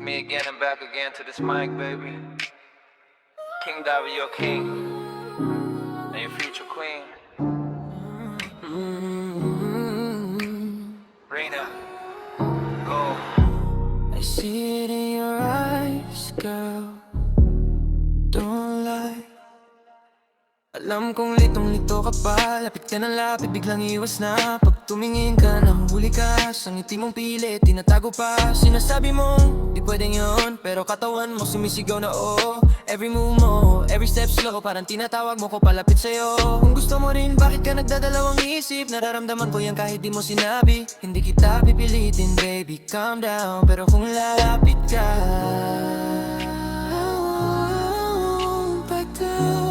Me again and back again to this mic, baby. King Davi, your king, and your future queen. Reina, go. I see it in your eyes, girl. Don't lie. Alam kong litong-lito ka pa. Lapit ka ng lapit, biglang iwas na. Pag tumingin ka, nahuhuli ka. Sa ngiti mong pilit, tinatago pa. Sinasabi mo, di pwedeng yun. Pero katawan mo sumisigaw na oo. Every move mo, every step slow. Parang tinatawag mo ko palapit sa'yo. Kung gusto mo rin, bakit ka nagdadalawang isip? Nararamdaman ko yan kahit di mo sinabi. Hindi kita pipilitin, baby, calm down. Pero kung lalapit ka, back down.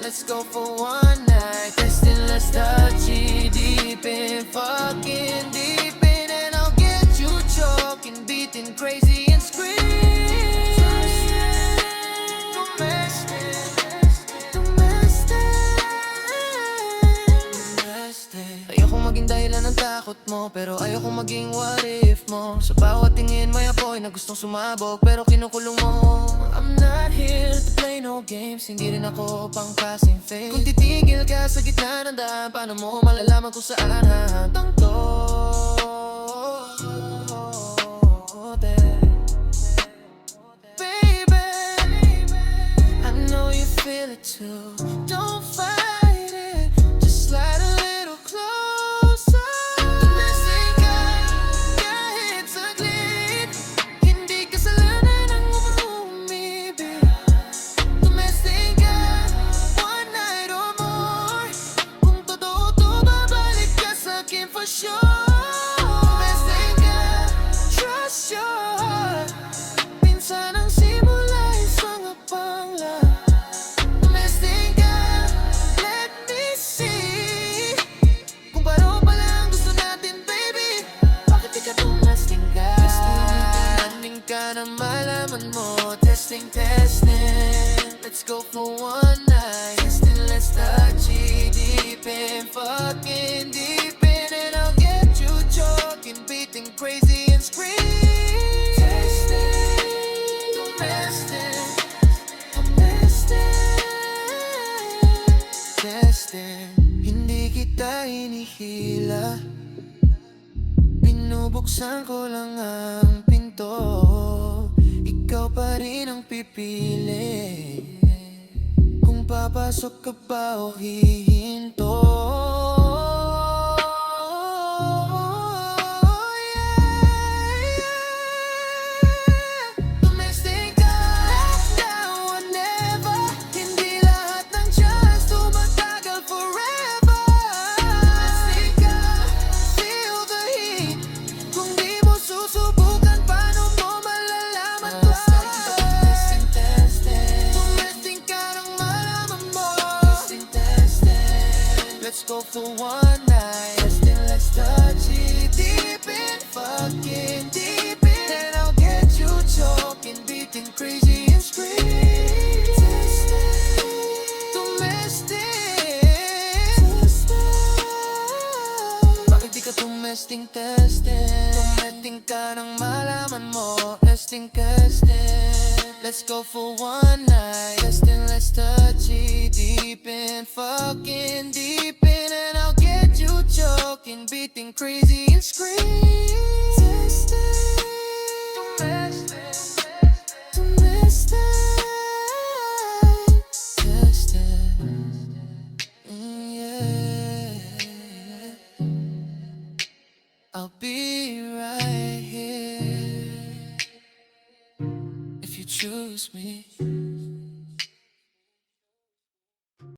Let's go for one night, testing, let's touch it deep in, fucking deep in, and I'll get you choking, beating crazy and scream. Domestic. Ayokong maging dahilan ng takot mo, pero ayokong maging what if mo. Sa bawat tingin may apoy na gustong sumabog, pero kinukulong mo. I'm not here to play no games, hindi rin ako pang passing phase. Kung titigil ka sa gitna ng daan, paano mo malalaman kung saan hahantang to? Baby, I know you feel it too. Don't fight it, just slide a little closer. Domestic yeah, it's a glitch. Hindi kasalanan ang umibig. Domestic one night or more. Kung totoo to, babalik ka sa'kin for sure. Domestic trust your heart. Minsan ang simula isang apangla. Domestic let me see kung paano pala ang gusto natin, baby. Bakit di ka domestic ka? Testing ka na malaman mo. Testing, testing. Let's go for one night. Testing, let's touch it deep in, fucking deep in, and I'll get you choking, beating crazy and scream. Hindi kita hinihila, binubuksan ko lang ang pinto. Ikaw pa rin ang pipili kung papasok ka ba o hihinto. Let's go for one night. Testing, let's touch it deep in, fucking deep in, and I'll get you choking, beating crazy and scream. Domestic. Bakit di ka testing? Tumeting ka nang malaman mo. Testing. Let's go for one night. Testing, let's touch it deep in, fucking deep in, and I'll get you choking, beating crazy and scream. Domestic. Yeah. I'll be right here if you choose me.